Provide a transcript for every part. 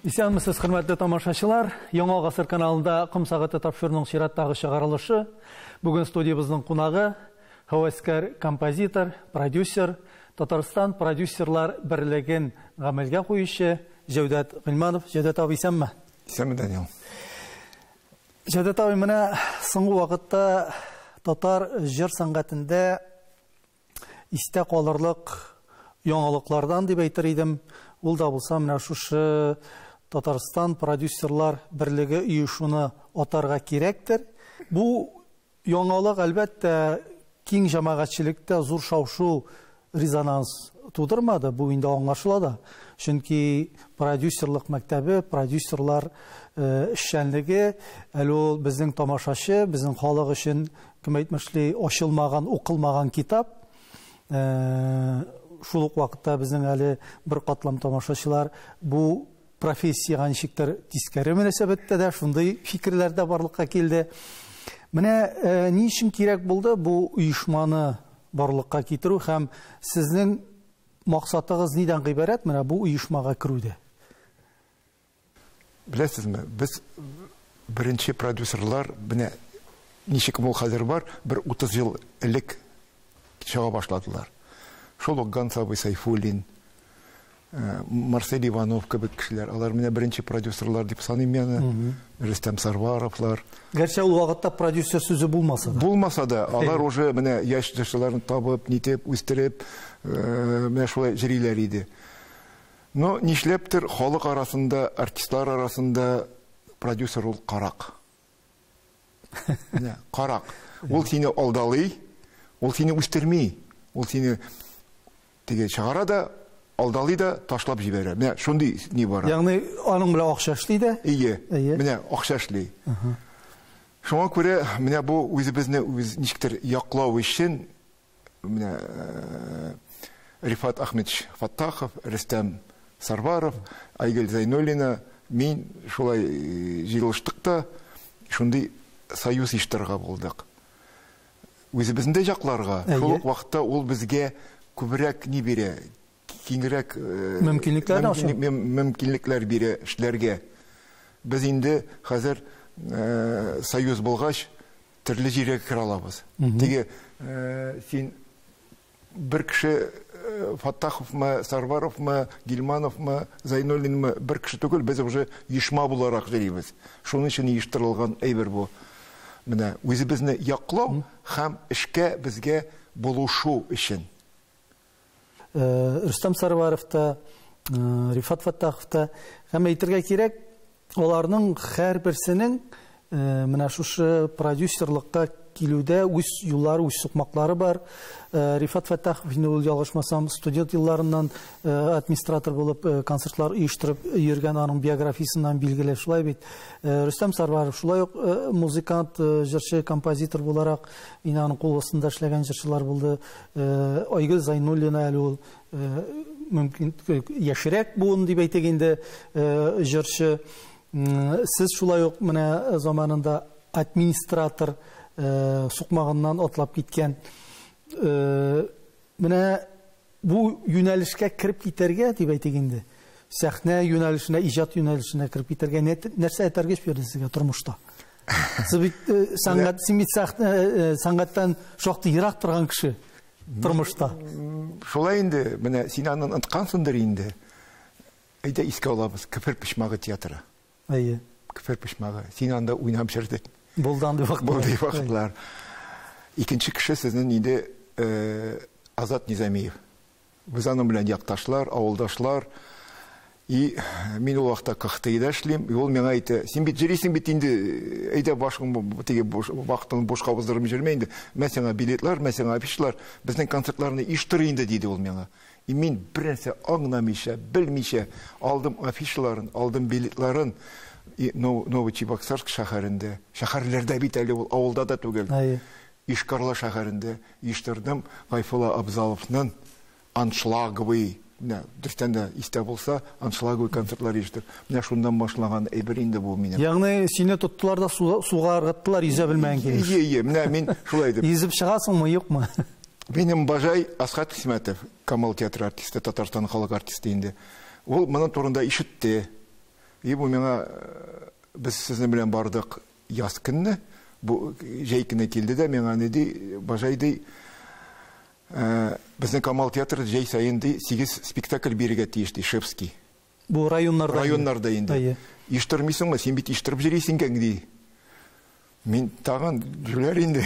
Исәнмесез, хөрмәтле тамашачылар. Яңа гасыр каналында Ком сәгате тапшыруның чираттагы чыгарылышы. Бүген студиябызның кунагы хәвәскәр композитор, продюсер, Татарстан продюсерлар берлеген гамәлгә куючы Җәүдәт Гыйльманов. Җәүдәт абый, исәнме? Исәнме, Данил. Җәүдәт абый, менә соңгы вакытта татар җыр сәнгатендә истә калырлык яңалыклардан дип әйтер идем. Ул да булса, менә шушы Татарстан продюсерлар берлеге оешуны атарга кирәктер. Бу яңалык әлбәттә киң җәмәгатьчелектә зур шау-шу, резонанс тудырмады. Бу инде аңлашыла да. Чөнки продюсерлык мәктәбе, продюсерлар эшчәнлеге әле ул безнең тамашачы, безнең халык өчен кем әйтмешли ачылмаган, укылмаган китап. Шул ук вакытта безнең әле бер катлам тамашачылар бу профессияга ничектер тискәре мөнәсәбәттә дә шундый фикерләрдә барлыкка килде. Менә ни өчен кирәк булды бу оешманы барлыкка китерү һәм сезнең максатыгыз нидән гыйбарәт менә бу оешмага керүдә? Беләсезме, без беренче продюсерлар менә ничек ул хәзер бар, бер 30 ел элек чыга башладылар. Шул ук Гансабый Сайфуллин, Марсель Иванов кебек кешеләр, алар менә беренче продюсерлар дип саныйм яны, Рөстәм Сарваровлар. Гәрчә ул вакытта продюсер сүзе булмаса да. Булмаса да, алар уже менә яшьләрне табып, нитеп, үстереп, менә шулай җырлар иде. Но нишләптер халык арасында, артистлар арасында продюсер ул карак. Менә карак. Ул сине алдалый, ул сине үстерми, ул сине теге чыгара да, алдалый да, ташлап җибәрә. Менә шундый ни бара. Ягъни аның белән акча эшли дә? Ие. Менә акча эшли. Шуңа күрә менә бу үзебезне ничектер яклау өчен менә Рифат Ахмедович Фаттахов, Рөстәм Сарваров, Айгөл Зайнуллина, мин шулай җыелыштык та шундый союз иштырга булдык. Үзебезне якларга. Шул вакытта ул безгә күбрәк ни бирә, киңрәк мөмкинлекләр бирә эшләргә. Без инде хәзер союз булгач төрле җиргә кирә алабыз. Теге син бер кеше Фаттаховмы, Сарваровмы, Гильмановмы, Зайнуллинмы бер кеше түгел, без уже оешма буларак җырлыйбыз. Шуның өчен оештырылган әйбер бу. Менә үзебезне яклау һәм эшкә безгә булышу өчен. Рөстәм Сарваров та, Рифат Фаттахов та, һәм әйтергә кирәк, аларның һәрберсенең менә шушы продюсерлыкка килүдә үз юллары, үз сукмаклары бар. Рифат Фаттахов инде ул ялгышмасам студент елларыннан администратор булып концертлар оештырып йөргән, аның биографиясеннан билгеле шулай бит. Рөстәм Сарваров шулай ук музыкант, җырчы, композитор буларак инде аның кул астында эшләгән җырчылар булды. Айгөл Зайнуллина әле ул мөмкин яшьрәк буын дип әйтик инде җырчы. Сез шулай ук менә заманында администратор сукмагыннан атлап киткән. Менә бу юнәлешкә кирип китәргә дип әйтик инде. Сәхнә юнәлешенә, иҗат юнәлешенә кирип китәргә нәрсә әйтергә бирде сезгә тормышта? Сез бит сәнгатьтән шактый ерак торган кеше тормышта. Шулай инде, менә син аны оныткансыңдыр инде. Әйдә искә алабыз, Көпер пишмагы театры. Әйе. Көпер пишмагы. Син анда уйнап җырдың. Булдан дип вакытлар. Икенче кеше сезнең инде Азат Низамиев. Без аның белән якташлар, авылдашлар. И мин ул вакытта КХТда эшлим. Ул миңа әйтә: "Син бит җырлыйсың бит инде. Әйдә башың теге вакытын бушка уздырып җөрмә инде. Мен сиңа билетлар, мен сиңа афишлар, безнең концертларны иштыр инде" диде ул миңа. И мин бернәрсә аңламыйча, белмичә алдым афишларын, алдым билетларын. Новочебоксарск шәһәрендә, шәһәрләрдә бит әле ул авылда да түгел. Ишкарла шәһәрендә иштырдым Гайфулла Абзаловның аншлаговый, дөрестән дә истә булса, аншлаговый концертлар иштер. Менә шундан башлаган әйбер инде бу минем. Ягъни сине тоттылар да суга ыргыттылар, йөзә белмәгән килеш. Ие, менә мин шулай дип. Йөзеп чыгасыңмы, юкмы? Минем бажай Асхат Исмәтов, Камал театры артисты, Татарстан халык артисты инде. Ул моның турында ишетте. И бу миңа без сезнең белән бардык яз көнне, бу җәй көнне килде дә миңа не ди, бажай ди, безнең Камал театры җәй саен ди 8 спектакль бирергә тиеш ди, Шепский. Бу районнарда. Районнарда инде. Иштырмыйсыңмы, син бит иштырып йөрисең икән ди. Мин тагын җүләр инде.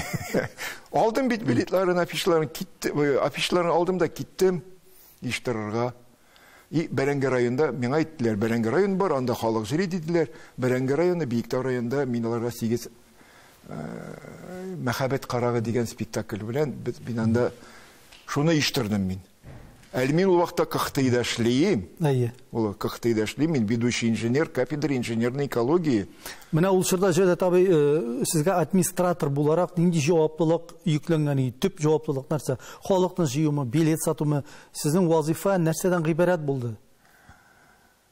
Алдым бит билетларын, афишларын алдым да киттем иштырырга. И Бәрәңге районында миңа әйттеләр, Бәрәңге район бар, анда халык җыри диделәр. Бәрәңге районы, Биектау районында мин аларга 8 мәхәббәт карагы дигән спектакль белән мин анда шуны иштырдым мин. Әле мин ул вакытта КХТИда эшлим. Ул КХТИда эшлим, мин ведущий инженер, кафедра инженерной экологии. Менә ул чорда җәдә табый сезгә администратор буларак нинди җаваплылык йөкләнгән иде? Төп җаваплылык нәрсә? Халыкны җыюмы, билет сатумы? Сезнең вазифа нәрсәдән гыйбарәт булды?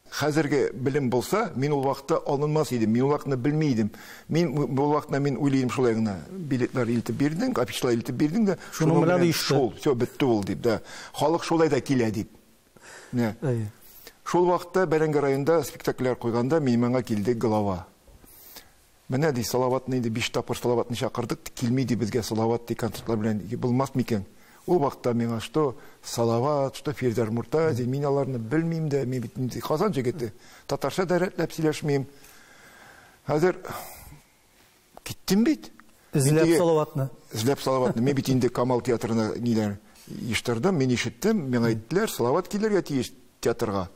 Хәзерге белем булса, мин ул вакытта алынмас идем. Мин ул вакытны белмидем. Мин бу вакытта мин уйлыйм шулай гына. Билетлар илтеп бирдең, афишлар илтеп бирдең да, шуның белән иште. Всё, бетте ул дип да. Халык шулай да килә дип. Шул вакытта Бәрәңге районында спектакльләр куйганда миңа килде глава. Менә ди Салаватны инде 5 тапкыр Салаватны чакырдык, килми ди безгә Салават ди концертлар белән булмас микән. Ул вакытта миңа что Салават, что Фирдәр Муртази, мин аларны белмим дә, мин бит Казан җегете. Татарча да рәтләп сөйләшмим. Хәзер киттем бит. Эзләп Салаватны. Эзләп Салаватны. Мин бит инде Камал театрына ниләр иштырдым, мин ишеттем, миңа әйттеләр, Салават килергә тиеш театрга.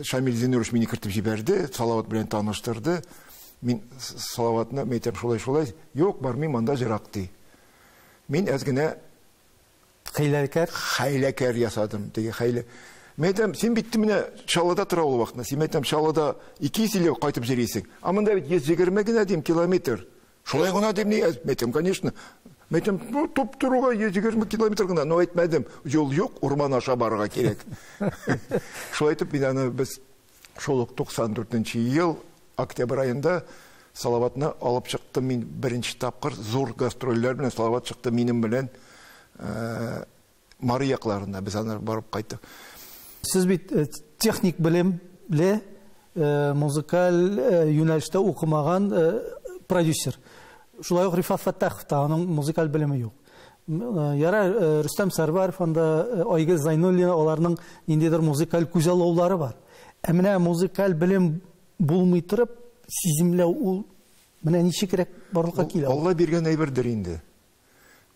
Шамил Зинурович мине кертеп җибәрде, Салават белән таныштырды. Мин Салаватны мәйтәм шулай. Юк, бармыйм, анда җырак ди. Мин әзгенә хәйләкәр ясадым, диге хәйлә. Мәйтәм, син битте менә Чаллыда тора ул вакытта. Син мәйтәм Чаллыда 2 ел кайтып җирисең. А монда бит 120 генә дим километр. Шулай гына дим ни, мәйтәм, конечно. Мәйтәм, топ торуга 120 километр гына, но әйтмәдем. Юл юк, урман аша барырга кирәк. Шулай итеп, мин аны без шул 94нче ел октябрь айында Салаватны алып чыктым. Мин беренче тапкыр зур гастрольләр белән Салават чыкты минем белән. Мары якларында без аны барып кайттык. Сез бит техник белемле, музыкаль юнәлештә укымаган продюсер. Шулай ук Рифат Фаттахов та, аның музыкаль белеме юк. Яра Рөстәм Сәрвәров, анда Айгөл Зайнуллина, аларның ниндидер музыкаль күзаллаулары бар. Ә менә музыкаль белем булмый торып, сиземләү ул менә ничекрәк барлыкка килә? Алла биргән әйбердер инде.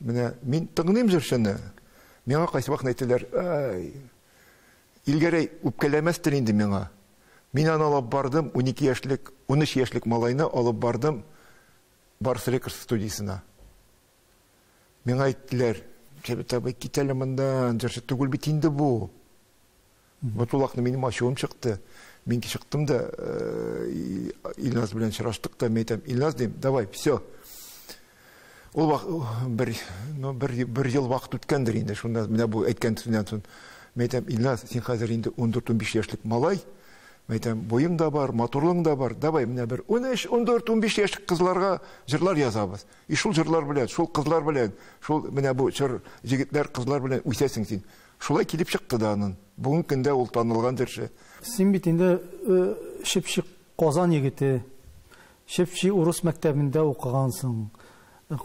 Менә мин тыңлыйм җырчыны. Миңа кайсы вакыт әйтәләр, Илгәрәй үпкәләмәстер инде миңа. Мин аны алып бардым, 12 яшьлек, 13 яшьлек малайны алып бардым Барс Рекорд студиясына. Миңа әйттеләр, "Табай китәле монда, җырчы түгел бит инде бу." Вот ул вакытны минем ачуым чыкты. Мин чыктым да Илназ белән чыраштык та, мен әйтәм, "Илназ дим, давай, всё." Ул бер ел вакыт үткәндер инде, шунда менә бу әйткән сүздән соң. Мен әйтәм, "Илназ, син хәзер инде 14-15 яшьлек малай. Мен әйтәм, боең да бар, матурлыгың да бар. Давай, менә бер 13, 14, 15 яшьлек кызларга җырлар язабыз. И шул җырлар белән, шул кызлар белән, шул менә бу чыр җегетләр, кызлар белән үсәсең син." Шулай килеп чыкты да аның. Бүген көндә ул танылгандыр. Син бит инде Шепчи Казан егете, Шепчи урыс мәктәбендә укыгансың.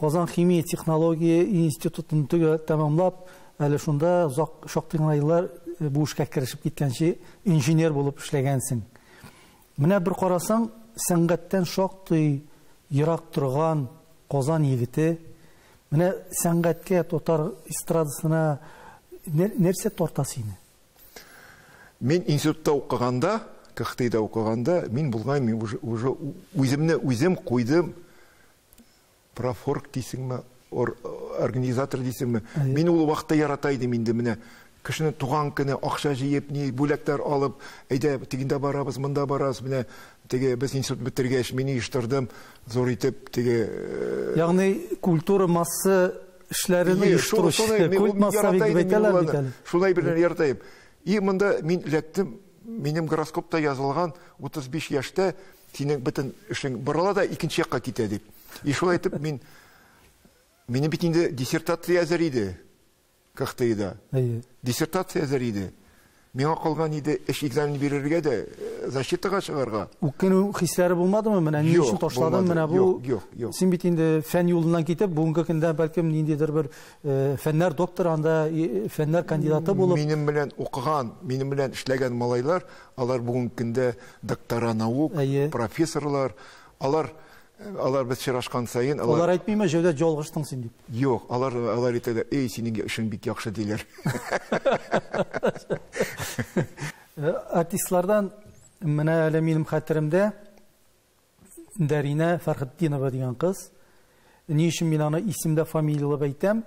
Казан химия технология институтын тәмамлап, әле шунда шактый гына еллар бу эшкә керешеп киткәнче инженер булып эшләгәнсең. Менә бер карасаң, сәнгатьтән шактый ерак торган Казан егете, менә сәнгатькә, татар эстрадасына нәрсә тарта сине? Мин институтта укыганда, КХТИда укыганда, мин булган, мин уже үзем куйдым. Профорг дисеңме, организатор дисеңме. Мин ул вакытта ярата идем инде менә. Кешенең туган көне акча җыеп, ни бүләкләр алып, әйдә, тигендә барабыз, монда барабыз, менә теге без институт бетергәч, мине иштырдым, зур итеп теге. Ягъни культура масса эшләрен оештыручы, культ масса дип әйтәләр бит әле. Шулай белән яратайм. И монда мин эләктем, минем гороскопта язылган 35 яшьтә синең бөтен эшең борыла да икенче якка китә дип. И шулай итеп минем бит инде диссертация язар иде. КХТИда. Диссертация язар иде. Миңа калган иде эш экзамен бирергә дә защитаға шығарға. Үккену хисләре булмадымы? Менә ни өчен ташладым? Менә бу син бит инде фән юлыннан китеп, бүгенге көндә бәлкем ниндидер бер фәннәр докторы, анда фәннәр кандидаты булып. Минем белән укыган, минем белән эшләгән малайлар, алар бүгенге көндә доктора наук, профессорлар, алар без чирашкан сайын, алар әйтмиме, җәүдә ялгыштың син дип. Юк, алар әйтәләр, "Эй, синең эшең бик яхшы" диләр. Артистлардан менә әле минем хәтеремдә Дарина Фәрхетдинова дигән кыз. Ни өчен мин аны исемдә фамилиялы әйтәм?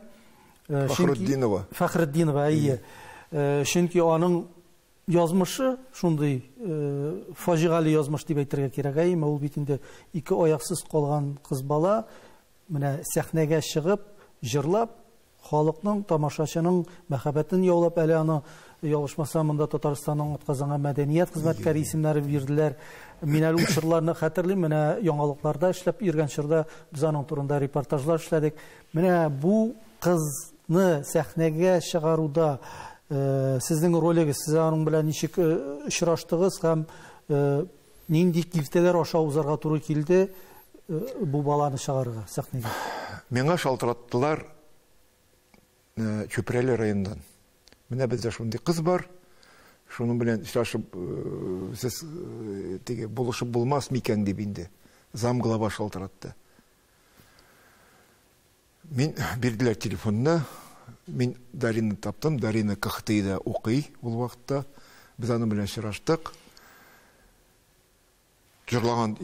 Фәхретдинова. Фәхретдинова, әйе. Чөнки аның язмышы шундый фаҗигале язмыш дип әйтергә кирәк. Әйе, ул бит инде ике аяксыз калган кыз бала менә сәхнәгә чыгып, җырлап, халыкның, тамашачының мәхәббәтен яулап, әле аны ялгышмасам, монда Татарстанның атказанган мәдәният хезмәткәре исемнәре бирделәр. Мин әле ул хәтерлим, менә яңалыкларда эшләп йөргән чорда без аның турында репортажлар эшләдек. Менә бу кызны сәхнәгә чыгаруда сезнең ролегез, сез аның белән ничек очраштыгыз һәм нинди килтәләр аша узарга туры килде бу баланы чыгарырга сәхнәгә? Миңа шалтыраттылар Чүпрәле районыннан. Менә бездә шундый кыз бар. Шуның белән очрашып, сез теге булышып булмас микән дип инде. Зам глава шалтыратты. Мин бирделәр телефонны. Мин Дарина таптым. Дарина КХТда укый ул вакытта. Без аны белән очраштык. Җырлаган,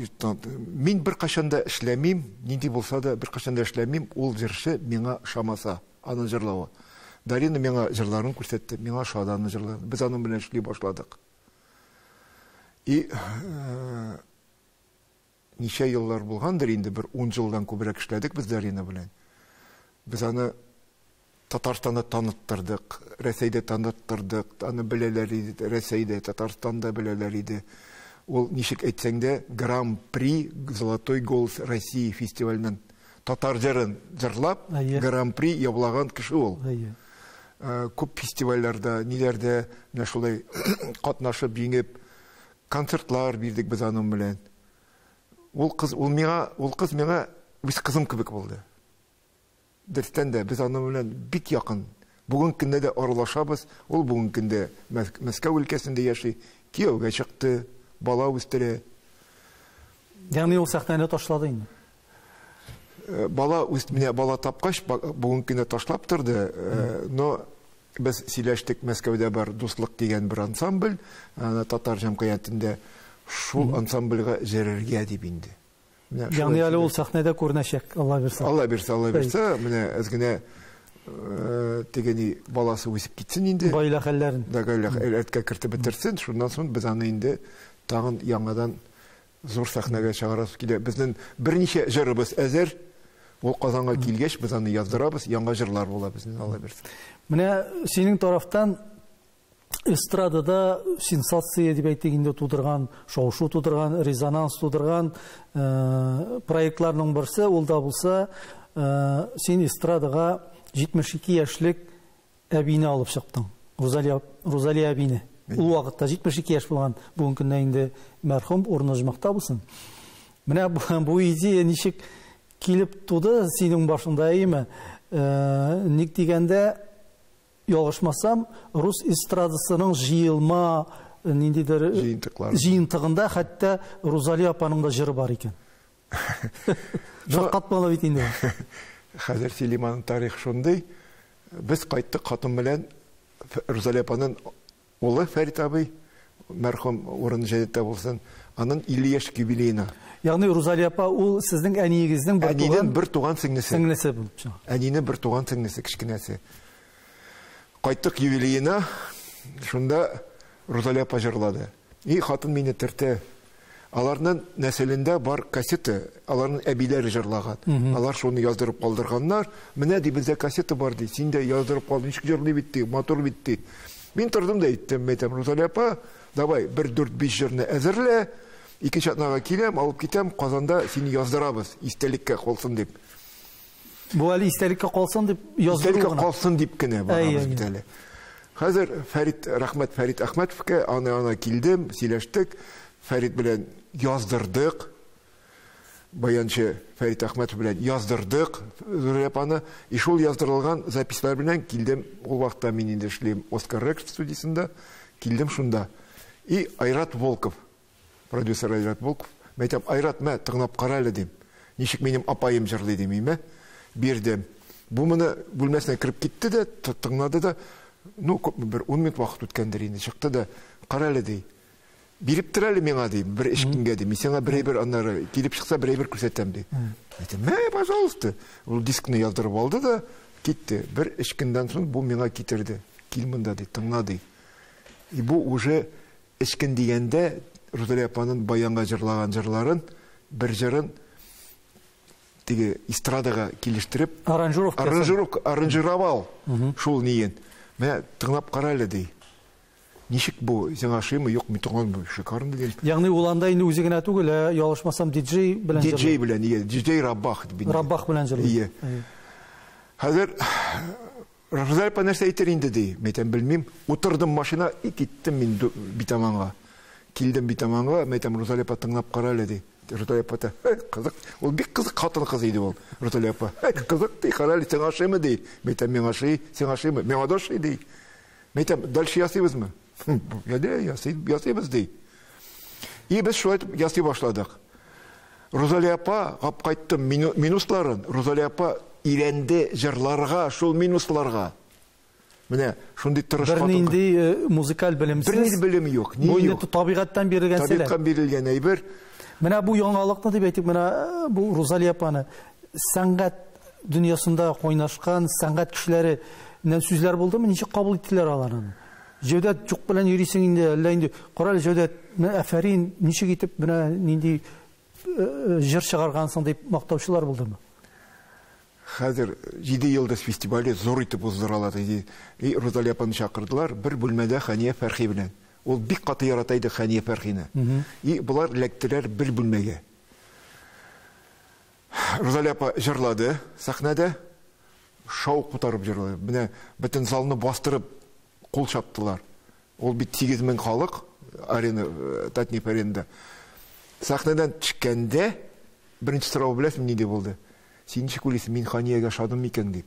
мин бер кашанда эшләмим, нинди булса да бер кашанда эшләмим, ул җырчы миңа шамаса, аны җырлавы. Дарина миңа җырларын күрсәтте, миңа шаданны җырлады. Без аның белән эшли башладык. И ничә еллар булгандыр инде, бер 10 елдан күбрәк эшләдек без Дарина белән. Без аны Татарстанда таныттырдык, Рәсәйдә таныттырдык, аны беләләр иде, Рәсәйдә, Татарстанда беләләр иде. Ул ничек әйтсәң дә Гран-при Золотой голос России фестиваленнән татар җырын җырлап, Гран-при яблаган кеше ул. Күп фестивальләрдә, ниләрдә менә шулай катнашып, җиңеп, концертлар бирдек без аның белән. Ул кыз миңа үз кызым кебек булды. Дөрестән дә без аның белән бик якын. Бүген көндә дә аралашабыз. Ул бүген көндә Мәскәү өлкәсендә яши, кияүгә чыкты, бала үстерә. Ягъни ул сәхнәне ташлады инде. Бала тапкач, бүген көндә ташлап торды, но без сөйләштек, Мәскәүдә бар дуслык дигән бер ансамбль, татар җәмгыятендә шул ансамбльгә җырырга дип инде. Ягъни әле ул сәхнәдә күренәчәк, Алла бирсә. Алла бирсә, менә әзгенә тегени баласы үсеп китсен инде. Гаилә хәлләрен. Гаилә хәлләргә кертеп бетерсен, шуннан соң без аны инде тагын яңадан зур сәхнәгә чыгарабыз килә. Безнең берничә җырыбыз әзер. Ул Казанга килгәч, без аны яздырабыз, яңа җырлар була безнең, Алла бирсен. Менә синең тарафтан эстрадада сенсация дип әйтик инде тудырган, шау-шу тудырган, резонанс тудырган проектларның берсе, ул да булса, син эстрадага 72 яшьлек әбине алып чыктың. Розалия әбине. Ул вакытта 72 яшь булган, бүген көндә инде мәрхүм, урыны җмакта булсын. Менә бу идея ничек килеп туды синең башыңда, әйеме? Ник дигәндә, ялгышмасам, рус эстрадасының җыелма ниндидер җыентыгында хәтта Розалия апаның да җыры бар икән. Җыркатмалы бит инде. Хәзер Силиманның тарихы шундый. Без кайттык хатын белән Розалия апаның улы Фәрит абый, мәрхүм, урыны җәннәттә булсын, аның 50 яшь юбилеена. Ягъни Розалия апа ул сезнең әниегезнең бер туган сеңлесе. Әнине бер туган сеңлесе, кичкенәсе. Кайттык юбилеена, шунда Розалия апа җырлады. И хатын мине тертә. Аларның нәселендә бар кассета, аларның әбиләре җырлаган. Алар шуны яздырып калдырганнар. Менә ди бездә кассета бар ди. Син дә яздырып калдың, ничек җырлый битти, мотор битти. Мин тордым да әйттем, Розалия апа, давай, 1-4-5 җырны әзерлә. Икенче атнага киләм, алып китәм, Казанда сине яздырабыз, истәлеккә калсын дип. Бу әле истәлеккә калсын дип яздыру гына. Истәлеккә калсын дип кенә барабыз бит әле. Хәзер рәхмәт Фәрит Әхмәтовка, ана килдем, сөйләштек, Фәрит белән яздырдык, баянчы Фәрит Әхмәтов белән яздырдык, Зурияпаны, и шул яздырылган запислар белән килдем, ул вакытта мин инде эшлим Оскар Рекс студиясында, килдем шунда. И Айрат Волков, продюсер Айрат Волков, мен әйтәм, Айрат, мә, тыңлап кара әле дим. Ничек минем апайым җырлый димме? Бирдем. Бу моны бүлмәсенә кирип китте дә, тыңлады да, ну, бер 10 минут вакыт үткәндер инде, чыкты да, кара әле ди. Биреп тора әле миңа ди, бер эш көнгә ди. Мин сиңа бер аннары килеп чыкса бер күрсәтәм ди. Әйтәм, "Мә, пожалуйста." Ул дискны яздырып алды да китте. Бер эш көндән соң бу миңа китерде. Кил монда ди, тыңла ди. И бу уже эш көн дигәндә Розалия апаның баянга җырлаган җырларын, бер җырын теге эстрадага килештереп, аранжировал шул ниен. Мә, тыңлап кара әле ди. Ничек бу, сиңа ошыймы, юк, мин тыңлам, шикарный дигән. Ягъни ул анда инде үзе генә түгел, ялгышмасам диджей белән җырлый. Диджей белән, диджей Раббах дип. Раббах белән җырлый. Хәзер Розалия апа нәрсә әйтер инде ди, мен белмим. Утырдым машина и киттем мин Битаманга. Килдем Битаманга, мен Розалия апа тыңлап кара әле ди. Розалия апа, кызык, ул бик кызык хатын кыз иде ул. Розалия апа, кызык ди, кара әле, сиңа ошыймы ди. Мен ошый, сиңа ошыймы? Мен ошый ди. Мен дальше ясыйбызмы? Ясыйбыз ди. И без шулай ясый башладык. Розалия апа алып кайтты минусларын. Розалия апа иренде җырларга, шул минусларга. Менә шундый тырышкан. Бер нинди музыкаль белемсез. Бер нинди белем юк. Бу инде табигатьтан бирелгән сәләм. Табигатьтан бирелгән әйбер. Менә бу яңалыкны дип әйтик, менә бу Розалия апаны сәнгать дөньясында кайнашкан сәнгать кешеләре нән сүзләр булдымы? Ничек кабул иттеләр аларны? Җәүдәт юк белән йөрисең инде, әллә инде карал Җәүдәт, афәрин, ничек итеп менә нинди җыр чыгаргансың дип мактаучылар булдымы? Хәзер 7 йылдыз фестивале зур итеп уздыралады. И Розалия апаны чакырдылар, бер бүлмәдә Хания Фәрхи белән. Ул бик каты ярата иде Хания Фәрхине. И булар эләктеләр бер бүлмәгә. Розалия апа җырлады сәхнәдә, шау кутарып җырлады. Менә бөтен залны бастырып кул чаптылар. Ул бит 8000 халык арена, Татнеф аренада. Сәхнәдән төшкәндә беренче сорау беләсезме ни дип булды? Син ничек уйлыйсың, мин Ханиягә шадым микән дип.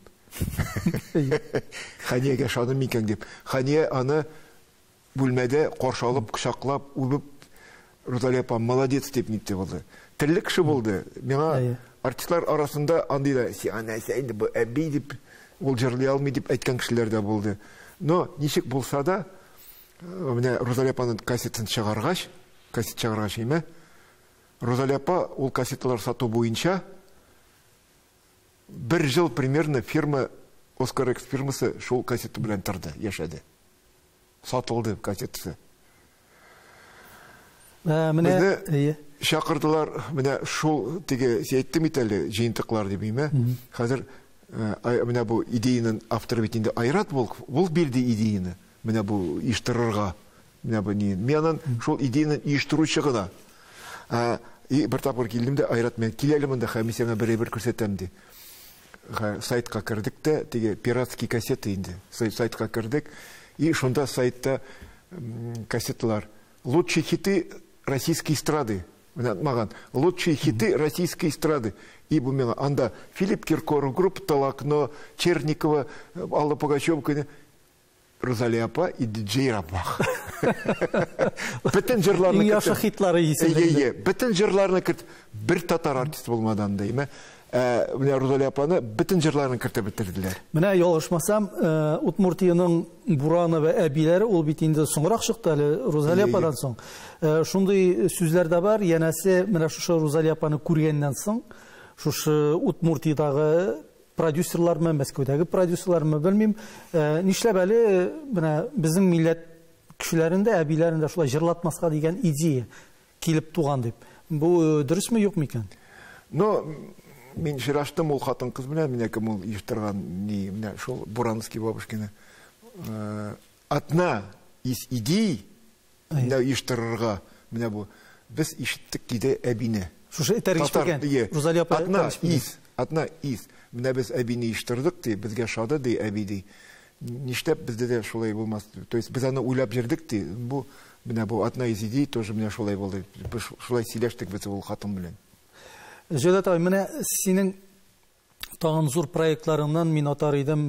Ханиягә шадым микән дип. Хания аны бүлмәдә каршы алып, кочаклап, үбеп, Розалия апа молодец дип нитте булды. Телле кеше булды. Миңа артистлар арасында андый да, "Сиңа сәйди бу әби" дип, ул җырлый алмый дип әйткән кешеләр дә булды. Но ничек булса да, менә Розалия апаның кассетын чыгаргач, име, Розалия апа ул кассеталар сату буенча бер жыл примерно фирма Оскар Рекс фирмасы шул кассета белән торды, яшәде. Сатылды кассетасы. Менә чакырдылар, менә шул теге әйттем бит әле, җыентыклар дип име. Хәзер менә бу идеяның авторы бит инде Айрат Волков, ул бирде идеяны. Менә бу иштырырга, менә бу ни. Мен шул идеяны иштыручы гына. И бер тапкыр килдем дә Айрат, мен киләле монда комиссияга бер күрсәтәм ди. Сайтка кирдек дә, теге пиратский кассета инде. Сайтка кирдек, и шунда сайтта кассеталар. Лучшие хиты российской эстрады. Маган, лучшие хиты российской эстрады. И бу миңа анда Филипп Киркоров, группа Толокно, Черникова, Алла Пугачева, Розалия апа и диджей Раббах. Бөтен җырларны иң яхшы хитлары исемле. Бөтен җырларны кертеп, бер татар артист булмадан да, име. Менә Розалия апаны бөтен җырларны кертеп бетерделәр. Менә ялгышмасам, Удмуртияның Бураны ва әбиләре ул бит инде соңрак чыкты әле Розалия ападан соң. Шундый сүзләр дә бар, янәсе менә шушы Розалия апаны күргәннән соң, шушы Удмуртиядагы продюсерлармы, Мәскәүдәге продюсерлармы белмим, нишләп әле менә безнең милләт кешеләрендә, әбиләрендә шулай җырлатмаска дигән идея килеп туган дип. Бу дөресме, юкмы икән? Но мин шираштым ул хатын кыз белән, менә кем ул иштырган, ни, менә шул Буранский бабушкины. Одна из идей менә иштырырга, менә бу без ишеттек диде әбине. Шушы этәргән. Розалия апа. Одна из. Менә без әбине иштырдык ди, безгә шады ди әби ди. ништәп бездә дә шулай булмас. То есть без аны уйлап җирдек ди. Бу менә бу одна из идей тоже менә шулай булды. Шулай сөйләштек без ул хатын белән. Җәләт ай, менә синең тагын зур проектларыңнан мин атар идем,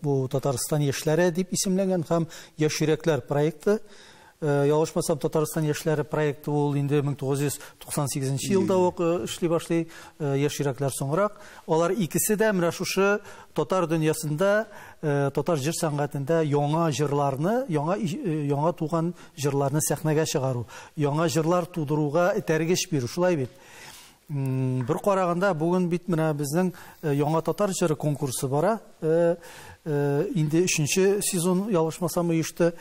бу Татарстан яшьләре дип исемләнгән һәм яшь йөрәкләр проекты. Ялгышмасам, Татарстан яшьләре проекты ул инде 1998 елда ук эшли башлый, яшь йөрәкләр соңрак. Алар икесе дә менә шушы татар дөньясында, татар җыр сәнгатендә яңа җырларны, яңа туган җырларны сәхнәгә чыгару, яңа җырлар тудыруга этәргеч бирү, шулай бит. Бер караганда бүген бит менә безнең яңа татар җыры конкурсы бара. Инде 3нче сезон ялгышмасам оешты.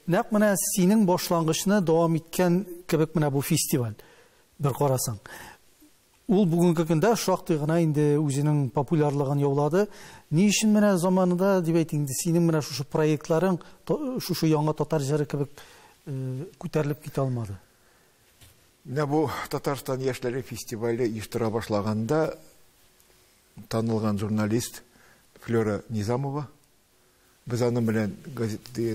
Нәкъ менә синең башлангычны дәвам иткән кебек менә бу фестиваль. Бер карасаң. Ул бүгенге көндә шактый гына инде үзенең популярлыгын яулады. Ни өчен менә заманында дип әйтинде, синең менә шушы проектларың шушы яңа татар җыры кебек күтәрелеп китә алмады? Менә бу Татарстан яшьләре фестивале оештыра башлаганда танылган журналист Флёра Низамова, без аны белән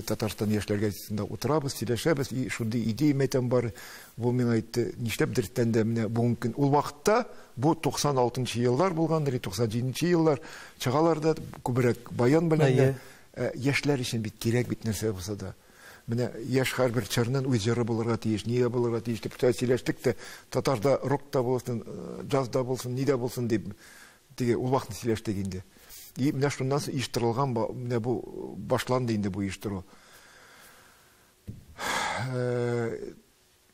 Татарстан яшьләр газетасында утырабыз, сөйләшәбез, и шундый идея мәйтәм бар. Бу миңа әйтте, нишләп директәндә менә бүгенге көн ул вакытта бу 96 еллар булгандыр, 97 еллар чыгалар да күбрәк баян белән яшьләр өчен бит кирәк бит нәрсә булса да. Менә яшь һәрбер чорның үз җыры булырга тиеш, нигә булырга тиеш дип сөйләштек тә, татарда рок-та булсын, джаз-да булсын, нидә булсын дип теге ул вакытны сөйләштек инде. И менә шуннан соң оештырылган менә бу башланды инде бу оештыру.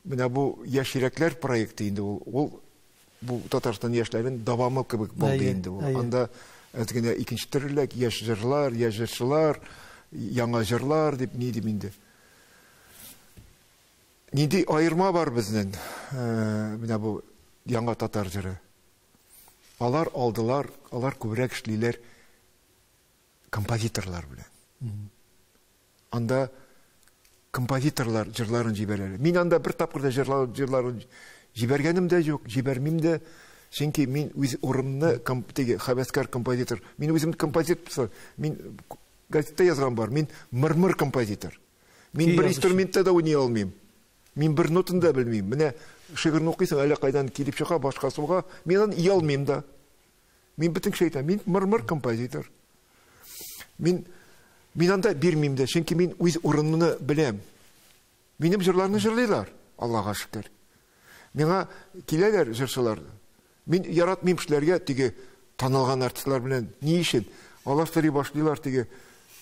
Менә бу яшь йөрәкләр проекты инде ул бу Татарстан яшьләрен дәвамы кебек булды инде ул. Анда әзгенә икенче төрлек яшь җырлар, яшь җырчылар, яңа җырлар дип ни дип инде. Нинди айырма бар безнең менә бу яңа татар җыры. Алар алдылар, алар күбрәк эшлиләр композиторлар белән. Анда композиторлар җырларын җибәрәләр. Мин анда бер тапкыр да җырларын җибәргәнем дә юк, җибәрмим дә. Чөнки мин үз урынны теге хәвәскәр композитор. Мин үзем композитор, мин газетта язган бар. Мин мырмыр композитор. Мин бер инструментта да уйный алмыйм. Мин бер нотын да белмим. Менә шигырьне укыйсың, әллә кайдан килеп чыга, башка суга. Мин аны ия алмыйм да. Мин бөтен шәйтан, мин мырмыр композитор. Мин анда бирмим дә, чөнки мин үз урынны беләм. Минем җырларны җырлыйлар, Аллага шөкер. Миңа киләләр җырчылар. Мин яратмыйм эшләргә теге танылган артистлар белән. Ни өчен? Алар сөйли башлыйлар теге.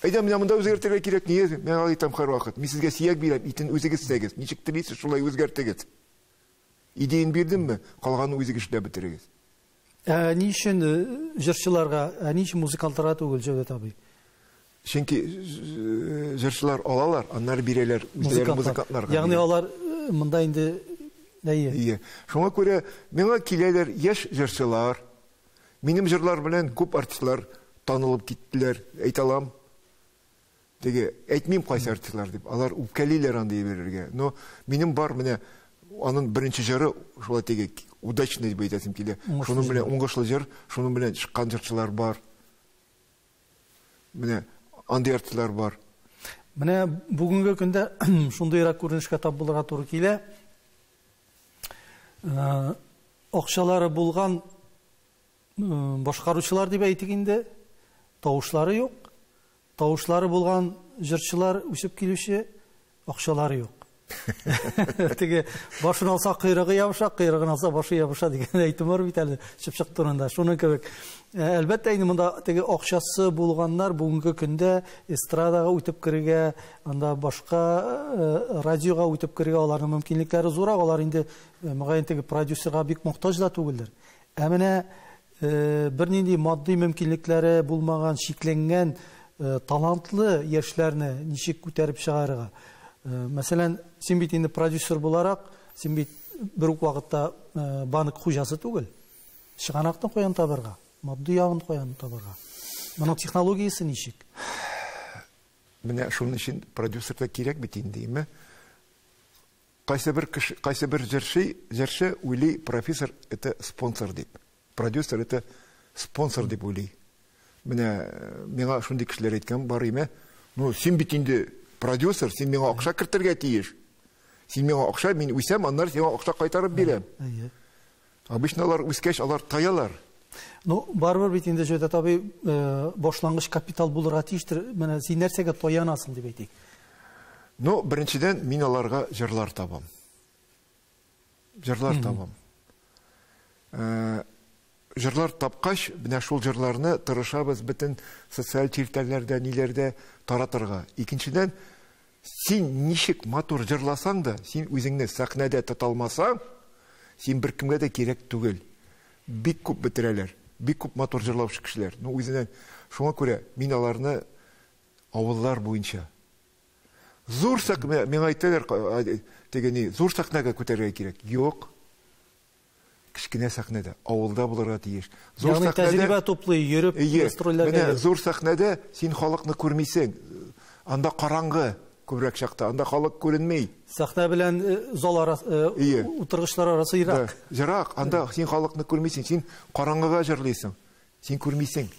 Әйдә, менә монда үзгәртергә кирәк, нигә? Мен әйтәм һәрвакыт. Мин сезгә сөяк бирәм, итен үзегез сәгез. Ничек телисез, шулай үзгәртегез. Идеяны бирдемме, калганны үзегез эшләп бетерегез. Ни өчен җырчыларга, ни өчен музыкантларга түгел, Җәүдәт абый? Чөнки җырчылар алалар, аннары бирәләр үзләре музыкантларга. Ягъни алар монда инде Ие. Шуңа күрә миңа киләләр яшь җырчылар. Минем җырлар белән күп артистлар танылып киттеләр, әйтә алам. Теге әйтмим кайсы артистлар дип. Алар үпкәлиләр анда берергә. Но минем бар менә аның беренче җыры шулай теге удачный дип әйтәсем килә. Шуның белән уңышлы җыр, шуның белән чыккан җырчылар бар. Менә андый артистлар бар. Менә бүгенге көндә шундыйрак күренешкә тап булырга туры килә. Акчалары булган башкаручылар дип әйтик инде, тавышлары юк. Тавышлары булган җырчылар үсеп килүче, акчалары юк. Теге башын алса кыйрыгы ябыша, кыйрыгын алса башы ябыша дигән әйтем бар бит әле чыпчык турында. Шуның кебек. Әлбәттә инде монда теге акчасы булганнар бүгенге көндә эстрадага үтеп кирергә, анда башка радиога үтеп кирергә аларның мөмкинлекләре зурак. Алар инде мөгаен теге продюсерга бик мохтаҗ да түгелдер. Ә менә бернинди матди мөмкинлекләре булмаган, шикләнгән талантлы яшьләрне ничек күтәреп чыгарырга? Мәсәлән, син бит инде продюсер буларак, син бит бер үк вакытта банк хуҗасы түгел. Чыганакны каян табарга? Матди ягын каян табарга? Моның технологиясе ничек? Менә шуның өчен продюсерга кирәк бит инде, кайсы бер җырчы уйлый, профессор это спонсор дип. Продюсер это спонсор дип уйлый. менә миңа шундый кешеләр әйткән бар име, ну син бит инде продюсер, син миңа акча кертергә тиеш. Син миңа акча, мин үсәм, аннар сиңа акча кайтарып бирәм. Обычно алар үскәч алар таялар. Ну, барбар бит инде Җәүдәт абый башлангыч капитал булырга тиештер. Менә син нәрсәгә таянасың дип әйтик. Ну, беренчедән мин аларга җырлар табам. Җырлар табам. Җырлар тапкач, менә шул җырларны тырышабыз бөтен социаль челтәрләрдә, ниләрдә таратырга. Икенчедән, син ничек матур җырласаң да, син үзеңне сәхнәдә тота алмасаң, син беркемгә дә кирәк түгел. Бик күп бетерәләр. Бик күп матур җырлаучы кешеләр. Ну, үзеннән шуңа күрә мин аларны авыллар буенча зур сәхнә, миңа әйтәләр, тегени зур сәхнәгә күтәрергә кирәк. Юк. Кичкенә сәхнәдә, авылда булырга тиеш. Зур сәхнәдә тәҗрибә туплый, йөреп, гастрольләргә. Зур сәхнәдә син халыкны күрмисең. Анда караңгы күбрәк чакта, анда халык күренмәй. Сәхнә белән зал арасы, утыргычлар арасы ерак. Ерак, анда син халыкны күрмисең, син караңгыга җырлыйсың. Син күрмисең.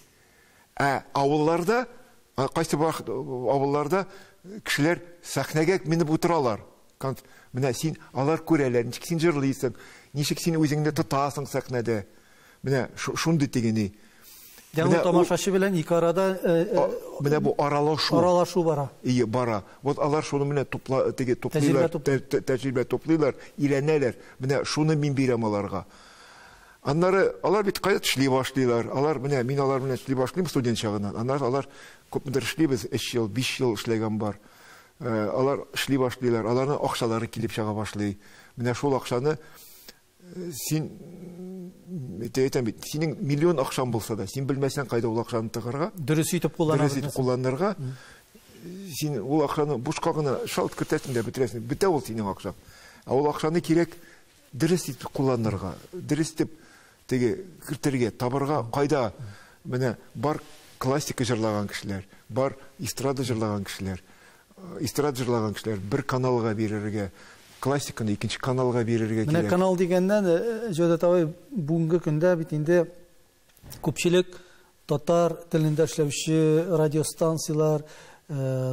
Авылларда, кайсы авылларда кешеләр сәхнәгә менеп утыралар. Менә син алар күрәләр, ничек син җырлыйсың, ничек син үзеңне тотасың сәхнәдә. Менә шундый тигәни. Ягъни тамашачы белән ике арада менә бу аралашу бара. Бара. Вот алар шуны менә туплыйлар, тәҗрибә туплыйлар, өйрәнәләр. Менә шуны мин бирәм аларга. Аннары алар бит кайда эшли башлыйлар. Алар менә мин алар белән эшли башлыйм студент чагыннан. Алар күпмедер эшлибез, 3 ел, 5 ел эшләгән бар. Алар эшли башлыйлар. Аларның акчалары килеп чыга башлый. Менә шул акчаны син синең миллион акчаң булса да, син белмәсәң кайда ул акчаны тыгырга, дөрес итеп кулланырга, син ул акчаны бушка гына шалт кертәсең дә бетерәсең, бетә ул синең акчаң. Ул акчаны кирәк дөрес итеп кулланырга, дөрес итеп теге кертергә, табырга, кайда менә бар классика җырлаган кешеләр, бар эстрада җырлаган кешеләр. Эстрада җырлаган кешеләр бер каналга бирергә, классиканы икенче каналга бирергә кирәк. Менә канал дигәндән Җәүдәт абый бүгенге көндә бит инде күпчелек татар телендә эшләүче радиостанциялар,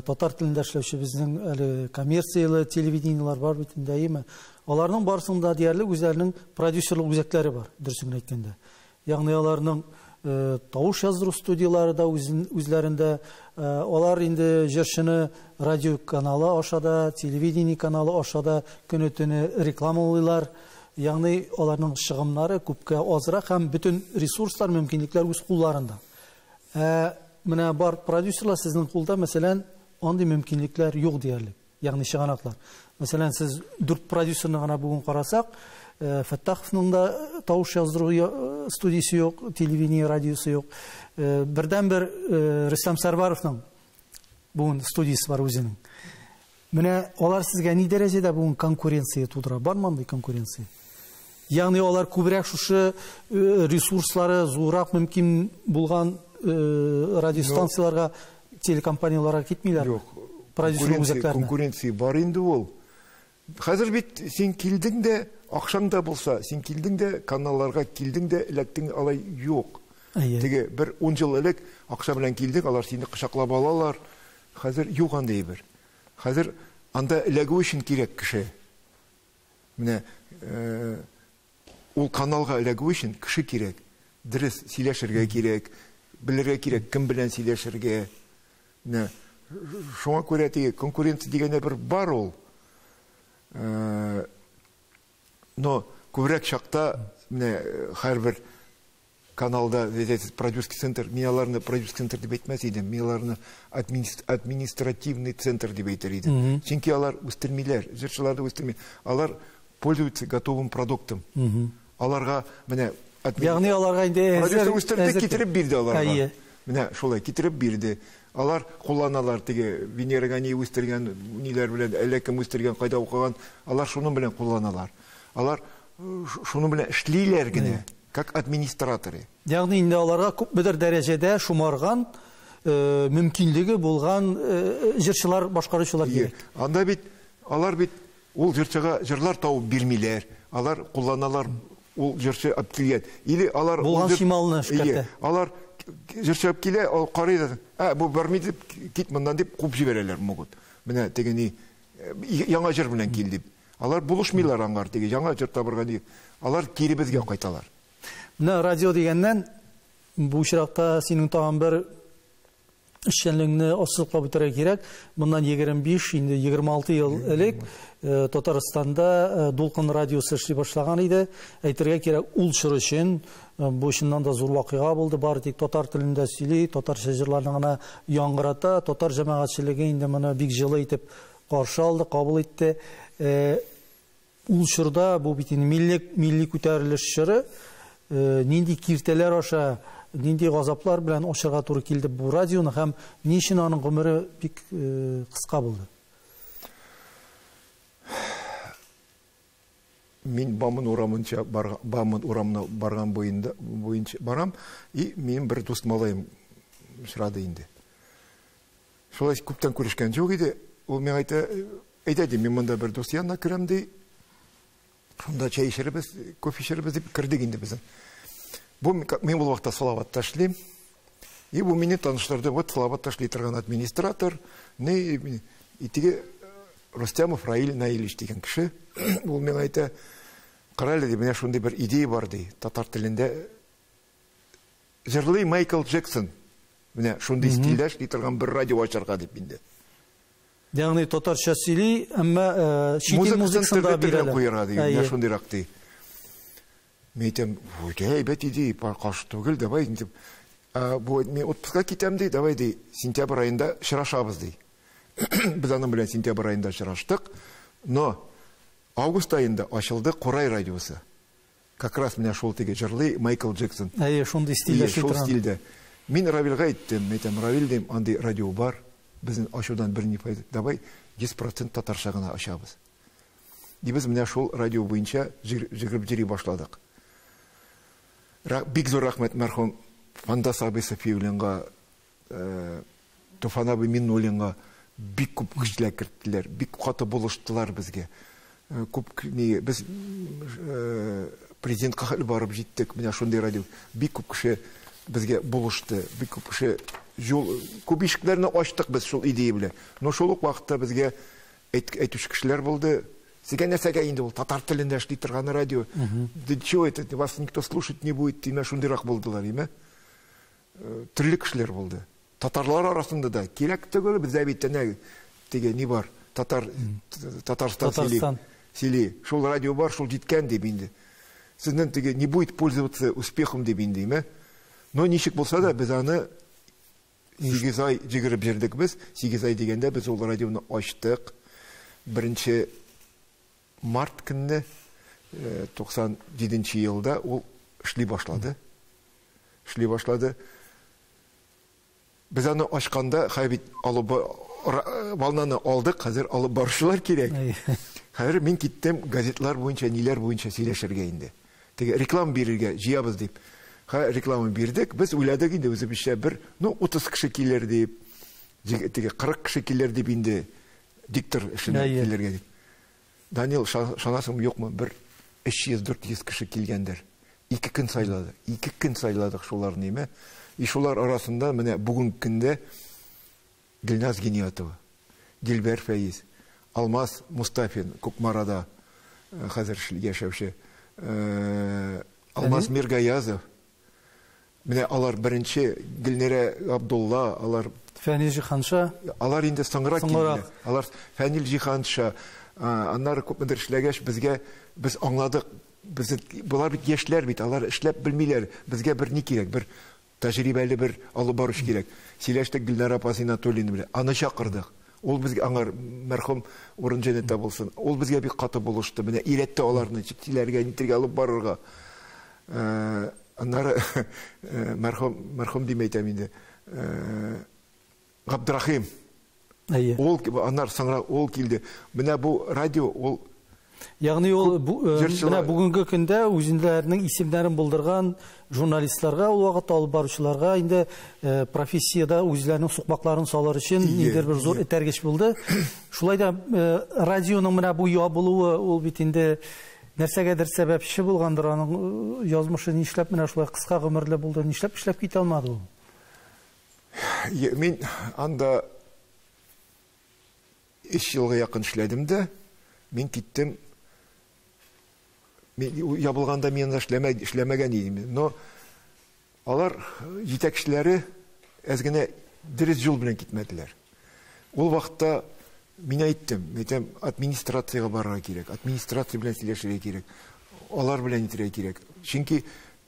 татар телендә эшләүче безнең әле коммерцияле телевидениелар бар бит инде, әйеме? Аларның барысында диярлек үзләренең продюсерлык үзәкләре бар, дөресен әйткәндә. Ягъни аларның тавыш яздыру студиялары да үзләрендә, алар инде җырчыны радио каналы ашада, телевидение каналы ашада көне-төне рекламалыйлар. Ягъни аларның чыгымнары күпкә азрак һәм бөтен ресурслар, мөмкинлекләр үз кулларында. Менә бар продюсерлар сезнең кулда, мәсәлән, андый мөмкинлекләр юк диярлек. Ягъни чыганаклар. Мәсәлән, сез 4 продюсерны гына бүген карасак, Фәттаховның да тавыш яздыру студиясе юк, телевидение, радиосы юк. Бердән-бер Рөстәм Сәрваровның бүген студиясе бар үзенең. Менә алар сезгә ни дәрәҗәдә бүген конкуренция тудыра? Бармы андый конкуренция? Ягъни алар күбрәк шушы ресурслары зурак мөмкин булган радиостанцияларга, телекомпанияларга китмиләр. Юк. Продюсер үзәкләренә. Конкуренция бар инде ул. Хәзер бит син килдең дә, акчаң да булса, син килдең дә, каналларга килдең дә, эләктең, алай юк. Теге бер 10 ел элек акча белән килдең, алар сине кычаклап алалар. Хәзер юк андый бер. Хәзер анда эләгү өчен кирәк кеше. Менә ул каналга эләгү өчен кеше кирәк. Дөрес сөйләшергә кирәк, белергә кирәк кем белән сөйләшергә. Менә шуңа күрә теге конкуренция дигәндә бер бар ул. Но күбрәк чакта менә һәрбер каналда продюсерский центр, мин аларны продюсерский центр дип әйтмәс идем, мин аларны административный центр дип әйтер идем. Чөнки алар үстермиләр, җырчыларны үстерми. Алар пользуются готовым продуктом. Аларга менә ягъни аларга инде продюсер үстерде, китереп бирде аларга. Менә шулай китереп бирде. Алар кулланалар, теге Венера ни үстергән, ниләр белән, әлләкем үстергән, кайда укыган, алар шуның белән кулланалар. Алар шуның белән эшлиләр генә, как администраторы. Ягъни инде аларга күпмедер дәрәҗәдә шумарган, мөмкинлеге булган җырчылар, башкаручылар кирәк. Анда бит, алар бит ул җырчыга җырлар табып бирмиләр. Алар кулланалар, ул җырчы аптилет. Или алар булган шималны эшкәртә. Алар жырчап келе, ол қарайды, бұл бармайды, кет мұндан деп қуып жіберелер мүгіт. Міне, тегені, яңа жыр білен келді. Алар бұлышмайлар аңғар, теге, жаңа жыр табырған дейік. Алар кері бізге қайталар. Міне, радио дегеннен, бұл шырақта сенің тағын бір ішченлігіні осылыққа бұтыра керек. Бұндан 25-26 ел әлік Татарстанда Дулқын радиосы іші башлаған еді. Әйтірге керек ұл шыр үшін бұл ішінен да зор вақиға болды. Бары тек татар тілінде сөйлей, татар шежірлерінің ғана яңғырата, татар жамағатшылығы енді мұны бик жылы етіп қаршы алды, қабыл етті. Ұл шырда бұл бітін милли көтеріліш шыры нендей киртелер аша, нендей ғазаплар білән ошырға туры келді бұл радионы, һәм не үшін аның ғұмыры бик қысқа болды? Мен Бамын урамына барған бойынша барам, и мен бір дос малайым шырады енді. Шолай көптен көрішкен жоқ еді, ол мен айтады, мен мұнда бір дос янына кіремді, сонда чай ішірібіз, кофе ішірібіз деп кірдік енді біздің. Мен бұл вақытта салаватта шлем, и бұл мені таныштырды, вот салаватта шлей тұрған администратор, и теге Ростямов Раиль Наилич деген кіші, ол мен айта, қарайлы деп, мен шондай бір идея бар дей, татар тілінде. Жырлы Майкл Джексон, мен шондай стильде шлей тұрған бір радио ашарға деп менде. Яғни татарша сөйлей, әмі шетел музыкасында берелі. Мен шондай рақты. Мен айтам, бәт идея, қаршы түгіл, давай, мен отпусқа кетем дей, давай дей, сентябрь айында шырашабыз дей. Біз аның білен сентябрь айында шыраштық, но август айында ашылды Қорай радиосы. Как раз мен шол теге жырлы Майкл Джексон. Шондай стильде. Шол стильде. Мен Равилға айттым, Равил дейм, андай радио бар, біздің ашудан бір не пайда, давай 10% татарша ғана ашабыз. И біз мен шол радио бойынша жүгіріп жері башладық. Бик зор рахмет мәрхум Фандас абай Сафиевленға, Туфан абай Миннуленға бик көп күштілер кірттілер, бик қаты болыштылар бізге. Біз президент қақыл барып жеттік, мен шондай радио, бик көп кіші бізге болышты, бик көп кіші көп ешкілеріні аштық біз шол идея біле. Но шолық уақытта бізге әйтуші кішілер болды. Сега нәрсеге енді бұл татар тілінде әшлей тұрғаны радио. Да чего это, вас никто слушать не будет, дейме шондайрақ болдылар, еме? Түрлі кішілер болды. Татарлар арасында да керек түгілі біз әбеттен теге не бар, Татарстан сели, шол радио бар, шол жеткен деп енді. Сізден теге не будет пользоваться успехом деп енді, но нешік болса да біз аны 8 ай жүгіріп жердік біз, 8 ай дегенде біз ол радионы аштық. 1 март күнні 97 елда ол ішлей башлады. Біз аны ашқанда қайбет волнаны алдық, қазір алып барушылар керек. Қазір мен кеттім газетлар бойынша, нелер бойынша сөйлешерге енді. Реклама берерге жиябыз деп. Реклама бердік, біз ойладық енді өзі біші бір 30 кіші келер деп, 40 кіші келер деп енді диктор ішіне келерге деп. Данил, шанасым yok mu? Bir 300-400 kişi келгендер. 2 күн сайлады. 2 күн сайладық шолар неме. И шолар арасында міне бүгін күнде Гүлназ Гениятова, Дилбер Фәйіз, Алмаз Мустафин, Көкмарада қазір яшәүші, Алмаз Миргаязов, міне алар бірінші Гүлнере Абдулла, алар Фәнил Жиханша, алар енді соңырақ келді. Алар Фәнил Жиханша, аннары көп мүдір ішләгәш бізге біз аңладық. Бұлар бит ешлер бит, алар ішләп білмейлер. Бізге бір не керек, бір тәжірибәлі бір алып барыш керек. Сөйләштік Гүлнар апасы Анатолийны біле. Аны шақырдық. Ол бізге аңар мәрхүм орын жәннәттә болсын. Ол бізге бик қаты болышты. Менә иретті оларны чиктиләргә, нитерге алып барырга. Аннары мәрхүм демәйтәм инде. Габдрахим. Ол анар соңра ол келді. Менә бу радио ол яғни ол бүгінгі күнде өзіндерінің исемдерін білдірген журналистларға, ол вақытта алып барушыларға енді профессияда өзлерінің сұқбақларын салар үшін ендер бір зор этәргеш болды. Шулайда радионың мына бұл ябылуы ол бетінде нәрсәгәдер сәбәпші болғандыр, аның язмышы нешләп менә шулай қысқа ғұмырлы болды, нешләп кете алмады ол? Мен анда 3 жылға якын эшләдем дә, мен киттем. Ябылганда мен эшләмәгән идем. Но алар җитәкчеләре әзгенә дөрес юл белән китмәделәр. Ул вакытта мин әйттем, администрациягә барырга кирәк, администрация белән сөйләшергә кирәк, алар белән итәргә кирәк. Чөнки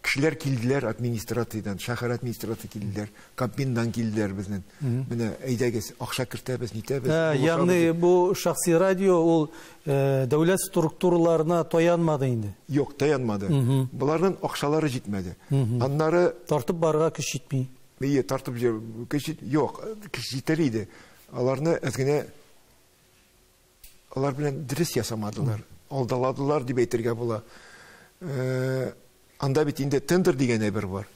кешеләр килделәр администрациядан, шәһәр администрация килделәр, Кабминдан килделәр безнең. Менә әйдәгез, акча кертәбез, нитәбез. Ягъни бу шәхси радио ул дәүләт структураларына таянмады инде. Юк, таянмады. Буларның акчалары җитмәде. Аннары тартып барырга көч җитми. Тартып көч юк, көч җитәр иде. Аларны әзгенә алар белән дөрес ясамадылар. Алдаладылар дип әйтергә була. Анда бит инде тендер дигән әйбер бар.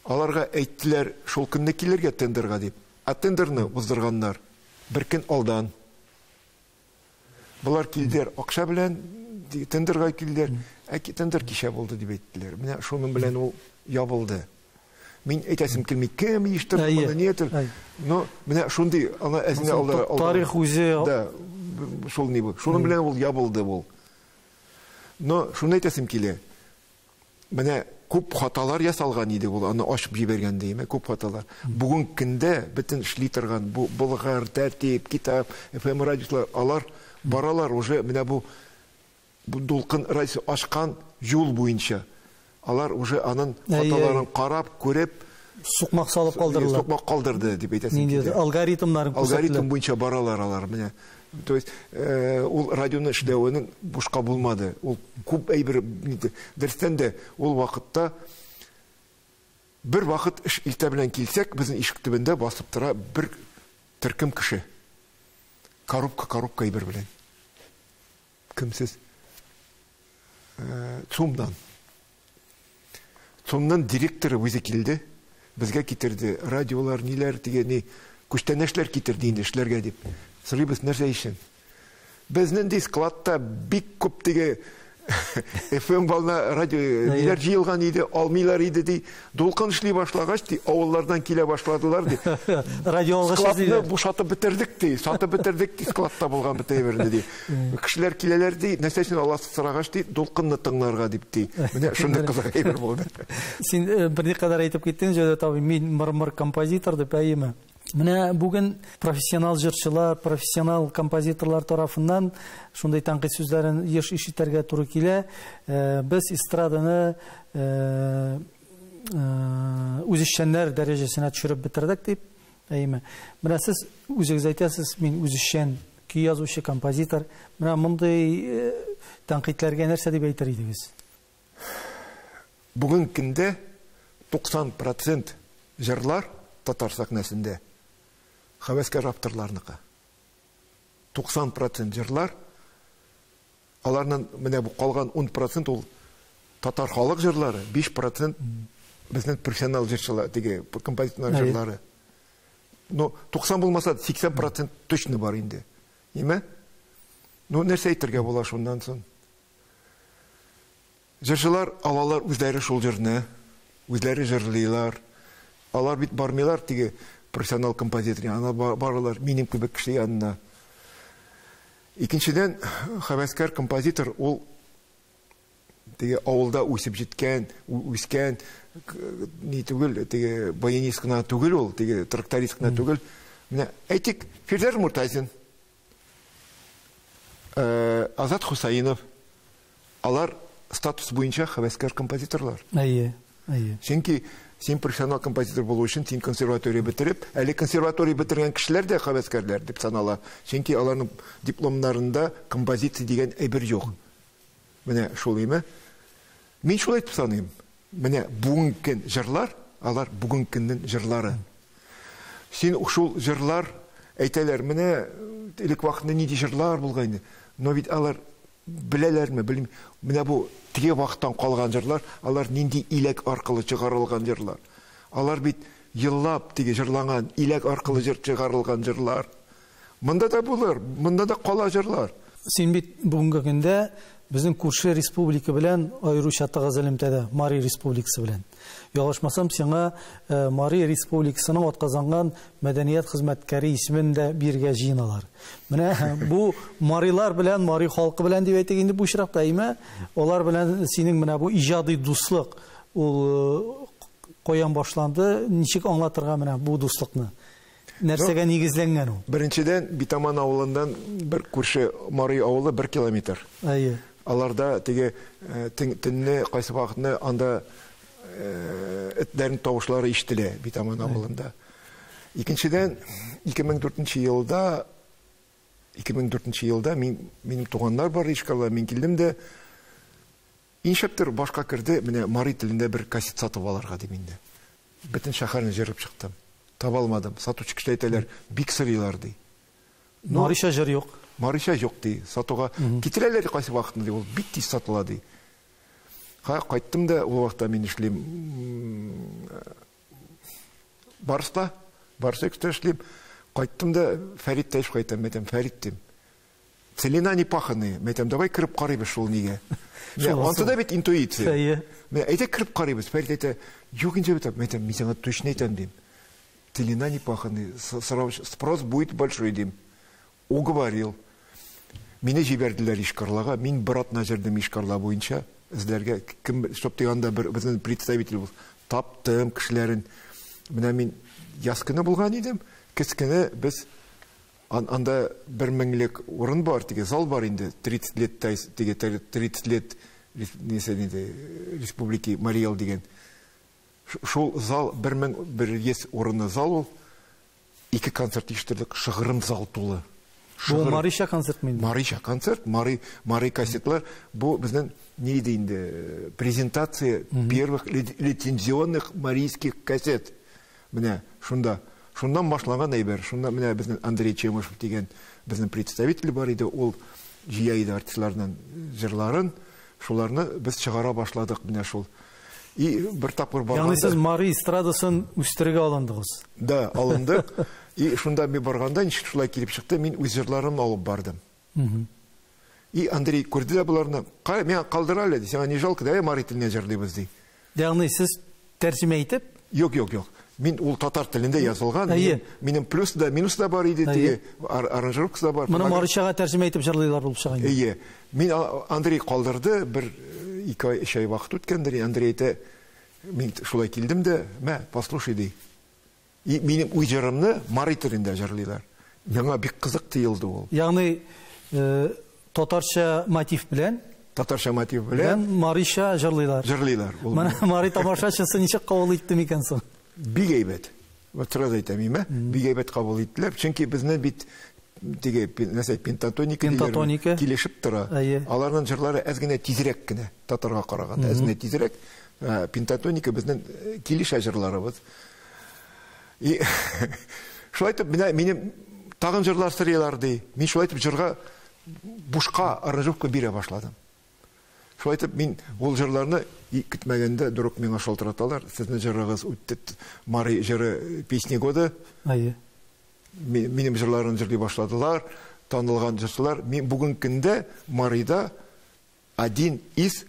Аларга әйттеләр, шул көнне килергә тендерга дип. Тендерны уздырганнар. Бер көн алдан. Булар килделәр, акча белән тендерга килделәр. Тендер кичә булды дип әйттеләр. Менә шуның белән ул ябылды. Мин әйтәсем килми, кем иштирде моны нетер. Но менә шундый ана әзенә алда тарих үзе да шул ни бу. Шуның белән ул ябылды бу. Но шуны әйтәсем килә. Менә күп хаталар ясалган иде ул, аны ачып җибәргәндә, күп хаталар. Бүген көндә бөтен эшли торган бу Болгар, тәртип, китап, FM радиолар, алар баралар уже менә бу дулкын радио ачкан юл буенча. Алар уже аның хаталарын карап, күреп, сукмак салып калдырдылар. Сукмак калдырды дип әйтәсем килә. Алгоритмнарын күрсәтәләр. Алгоритм буенча баралар алар менә. То есть ул радионы эшләвенең бушка булмады. Ул күп әйбер дөрестән дә ул вакытта бер вакыт эш илтә белән килсәк, безнең ишек төбендә басып тора бер төркем кеше. Коробка әйбер белән. Кимсез? Цумнан директоры үзе килде. Безгә китерде. Радиолар ниләр дигән, күчтәнәшләр китерде инде эшләргә дип. Сырыбыз нәрсә өчен? Безнең складта бик күп диге FM бална радио ниләр җыелган иде, алмыйлар иде ди. Дулкын эшли башлагач ди, авыллардан килә башладылар ди. Радио алгач ди. Складны бушатып бетердек ди, сатып бетердек ди, складта булган бетәберне ди. Кешеләр киләләр ди, нәрсә өчен аласы сорагач ди, дулкынны тыңларга дип ди. Менә шундый кызык әйбер булды. Син берникадәр әйтеп киттең, җәдәт абый, мин мырмыр композитор дип әйеме. Менә бүген профессионал җырчылар, профессионал композиторлар тарафыннан шундый тәнкыйть сүзләрен еш ишетергә туры килә. Без эстраданы үзешчәннәр дәрәҗәсенә төшереп бетердек дип әйеме. Менә сез үзегез әйтәсез, мин үзешчән көй язучы, композитор. Менә мондый тәнкыйтьләргә нәрсә дип әйтер идегез? Бүген көндә 90% җырлар татар сәхнәсендә хәвәскәр авторларныкы. 90% җырлар, аларның менә бу калган 10% ул татар халык җырлары, 5% безнең профессионал җырчылар, теге композиторлар җырлары. Но 90 булмаса 80% точно бар инде. Ниме? Ну нәрсә әйтергә була шуннан соң? Җырчылар алалар үзләре шул җырны, үзләре җырлыйлар. Алар бит бармыйлар теге профессионал композитор, ана баралар минем кебек кеше янына. Икенчедән, хәвәскәр композитор ул теге авылда үсеп җиткән, үскән, ни түгел, теге баянист кына түгел ул, теге тракторист кына түгел. Менә әйтик, Фирдәш Муртазин, Азат Хусаинов, алар статус буенча хәвәскәр композиторлар. Әйе. Чөнки син профессионал композитор булу өчен син консерватория бетереп, әле консерватория бетергән кешеләр дә хәвәскәрләр дип санала. Чөнки аларның дипломнарында композиция дигән әйбер юк. Менә шул име? Мин шул әйтеп саныйм. Менә бүгенге җырлар, алар бүгенге көннең җырлары. Син шул җырлар әйтәләр, менә илек вакытында нинди җырлар булган, но бит алар беләләрме, белмим. Менә бу теге вакыттан калган җырлар, алар нинди иләк аркылы чыгарылган җырлар. Алар бит еллап теге җырланган, иләк аркылы чыгарылган җырлар. Монда да булыр, монда да кала җырлар. Син бит бүгенге көндә Безнең күрше республика белән аеруча тыгыз элемтәдә Мари республикасы белән. Ялгышмасам, сиңа Мари республикасының атказанган мәдәният хезмәткәре исемен дә биргә җыеналар. Менә бу Марилар белән, Мари халкы белән дип әйтик инде бу очракта, әйме? Алар белән синең менә бу иҗади дуслык ул каян башланды? Ничек аңлатырга менә бу дуслыкны? Нәрсәгә нигезләнгән ул? Беренчедән, Битаман авылыннан бер күрше Мари авылы 1 километр. Әйе. Аларда теге төнне кайсы вакытны анда этләрнең тавышлары ишетелә Битаман авылында. Икенчедән, 2004 елда минем туганнар бар Ишкалга, мин килдем дә иншептер башка керде, менә Мари телендә бер кассет сатып алырга дип инде. Бөтен шәһәрне җырып чыктым. Таба алмадым. Сатучы кеше әйтәләр, бик сорыйлар ди. Мариша җыр юк. Мариша юк ди. Сатуга китерәләр кайсы вакытны ди, ул бик тиз сатыла ди. Кайттым да, ул вакытта мин эшлим Барста эшлим. Кайттым да, Фәрит тәш кайтам, мәйтәм, Фәрит дим. Целина не паханы, мәйтәм, давай киреп карыйбыз шул нигә. Анда да бит интуиция. Мен әйтә киреп карыйбыз, Фәрит әйтә, юк инде бит, мәйтәм, мин сиңа точно әйтәм дим. Целина не паханы, спрос будет большой дим. Уговорил. Мине җибәрделәр Ишкарлага, мин братна җирдем Ишкарла буенча. Эзләргә кем чтоб тигәндә бер безнең представитель бул. Таптым кешеләрен. Менә мин яскыны булган идем. Кескене без анда 1000лек урын бар, теге зал бар инде. 30 лет теге 30 лет республики Мариэл дигән. Шул зал 1100 урынлы зал ул. 2 концерт ишеттердек, шыгрым зал тулы. Бу Мариша концерт мен. Мариша концерт, Мари кассетлар. Бу безнең ни диде инде презентация первых лицензионных марийских кассет. Менә шундан башлаган әйбер. Шунда менә безнең Андрей Чемышев дигән безнең представитель бар иде. Ул җыя иде артистларның җырларын. Шуларны без чыгара башладык менә шул. И бер тапкыр барганда. Ягъни сез Мари эстрадасын үстерергә алындыгыз. Да, алындык. И шунда ми барганда ничек шулай килеп чыкты, мин үз җырларымны алып бардым. И Андрей күрде дә буларны. Мен калдыра әле, сиңа не жалко, да, Мари теленә җырлыйбыз ди. Ягъни сез тәрҗемә итеп? Юк. Мин ул татар телендә язылган. Минем плюс да, минус да бар иде, теге аранжировкасы да бар. Моны Маришага тәрҗемә итеп җырлыйлар булып чыга инде. Мин Андрей калдырды, бер 2 ай вакыт үткәндер, Андрей әйтә, мин шулай килдем дә, мә, послушай ди. И минем уй җырымны Мари телендә җырлыйлар. Миңа бик кызык тоелды ул. Ягъни татарча мотив белән Мариша җырлыйлар. Менә Мари тамашачысы ничек кабул итте микән соң? Бик әйбәт. Вот сразу әйтәм, бик әйбәт кабул иттеләр. Чөнки безне бит теге пентатоника килешеп тора. Аларның җырлары әз генә тизрәк кенә, татарга караганда әз генә тизрәк. Пентатоника безнең килешә җырларыбыз. И шулай итеп минем тагын җырлар сырыйлар ди. Мин шулай итеп җырга бушка аранжировка бирә башладым. Шулай итеп мин ул җырларны көтмәгәндә дөрүк миңа шалтыраталар. Сезнең җырыгыз үтте, Мари җыры песни года. Минем җырларны җырлый башладылар, танылган җырчылар. Мин бүген көндә Марида один из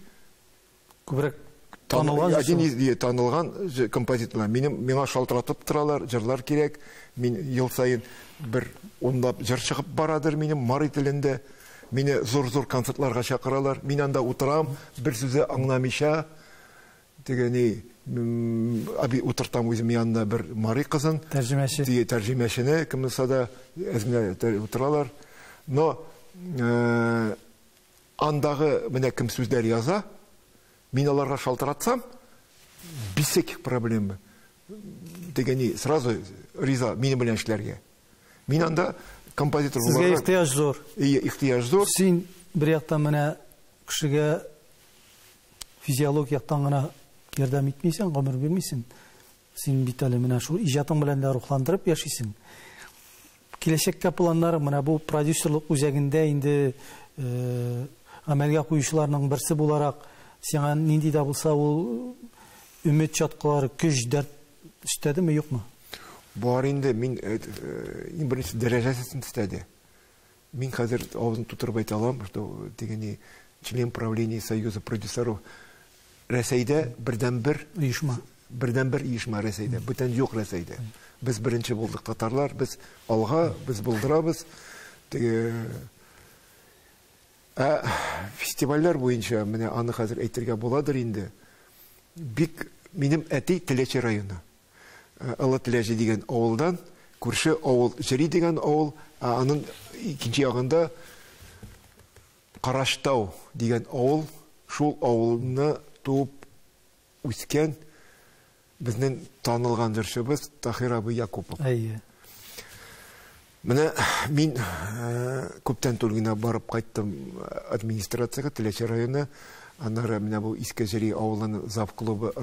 күбрәк танылган композиторлар. Миңа шалтыратып торалар, җырлар кирәк. Мин ел сайын бер ондап җыр чыгып барадыр минем Мари телендә. Мине зур-зур концертларга чакыралар. Мин анда утырам, бер сүзе аңламыйча. Дигәни утыртам үзем янында бер Мари кызын, тәрҗемәчене кемнесе дә әзмә утыралар. Но андагы менә кем сүзләр яза, мин аларга шалтыратсам, без всяких проблем. Дигәни сразу риза минем белән эшләргә. Мин анда композитор буларга. Сезгә ихтыяҗ зур. Ихтыяҗ зур. Син бер яктан менә кешегә физиологик яктан гына ярдәм итмисең, гомер бирмисең. Син бит әле менә шул иҗатың белән дә рухландырып яшисең. Киләчәккә планнары менә бу продюсерлык үзәгендә инде әмәлгә куючыларның берсе буларак сиңа нинди дә булса ул өмет чаткылары, көч, дәрт истәдеме, юкмы? Бар инде мин беренче дәрәҗәсен истәде. Мин хәзер авызын тутырып әйтә алам, что дигәни член правления Союза продюсеров Рәсәйдә бердән-бер оешма Рәсәйдә, бүтән юк Рәсәйдә. Без беренче булдык татарлар, без алга, без булдырабыз. Фестивальләр буенча, менә аны хәзер әйтергә буладыр инде. Бик минем әти Теләче районы. Ылы Теләче дигән авылдан, күрше авыл Җири дигән авыл, аның икенче ягында Караштау дигән авыл, шул авылны туып үскән безнең танылган җырчыбыз Таһир абый Якупов. Менә мин күптән түгел барып кайттым администрациягә Теләче районы. Аннары менә бу Иске Җири авылының зав клубы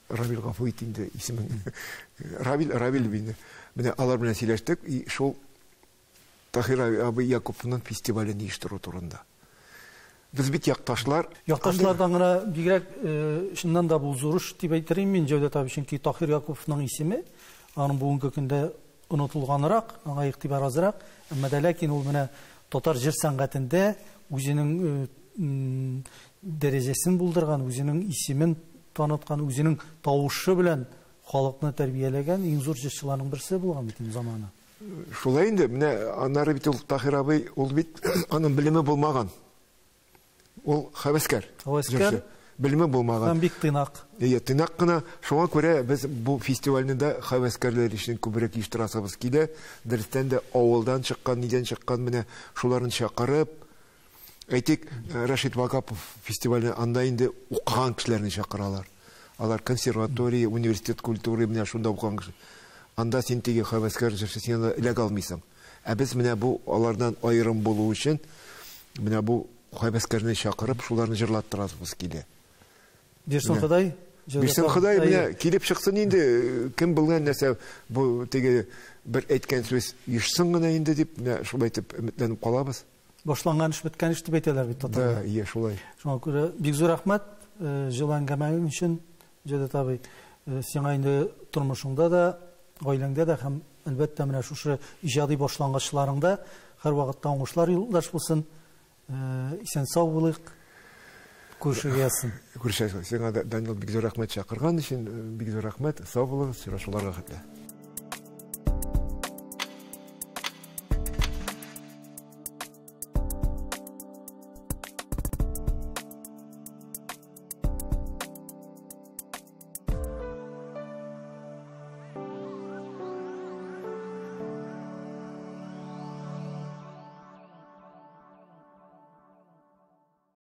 Равил гафу ит инде исемен. Равил бинде. Менә алар белән сөйләштек, и шул Таһир абый Якуповның фестивален оештыру турында. Без бит якташлар. Якташлардан гына бигрәк шуннан да бу зуруш дип әйтерим мин Җәүдәт абый, чөнки Таһир Яковның исеме аның бүгенге көндә онытылганрак, аңа игътибар азрак, әмма дә ләкин ул менә татар җыр сәнгатендә үзенең дәрәҗәсен булдырган, үзенең исемен таныткан, үзенең тавышы белән халыкны тәрбияләгән иң зур җырчыларның берсе булган бит заманы. Шулай инде, менә аннары бит ул Таһир абый, ул бит аның белеме булмаган. Ул хәвәскәр. Белеме булмаган. Һәм бик тыйнак. Тыйнак кына, шуңа күрә без бу фестивальне дә хәвәскәрләр өчен күбрәк оештырасыбыз килә. Дөрестән дә авылдан чыккан, нидән чыккан, менә шуларны чакырып, әйтик, Рашид Вакапов фестивальне анда инде укыган кешеләрне чакыралар. Алар консерватория, университет культуры менә шунда укыган кеше. Анда син теге хәвәскәр җырчы син эләгә алмыйсың. Ә без менә бу алардан аерым булу өчен менә бу хәвәскәрне чакырып, шуларны җырлаттырабыз килә. Бирсен Ходай, Бирсен Ходай менә килеп чыксын инде, кем белгән нәрсә бу теге бер әйткән сүз ешсын гына инде дип, менә шулай итеп өметләнеп калабыз. Башланган эш беткән эш дип әйтәләр бит татарлар. Да, шулай. Шуңа күрә бик зур рәхмәт җылы әңгәмәң өчен, Җәүдәт абый. Сиңа инде тормышыңда да, гаиләңдә дә һәм әлбәттә менә шушы иҗади башлангычларыңда һәрвакытта уңышлар юлдаш булсын. Исән сау булыйк. Күршегәсен. Күршегәсен. Сиңа Данил бик зур рәхмәт чакырган өчен, бик зур рәхмәт. Сау булыгыз, шуларга хәтле.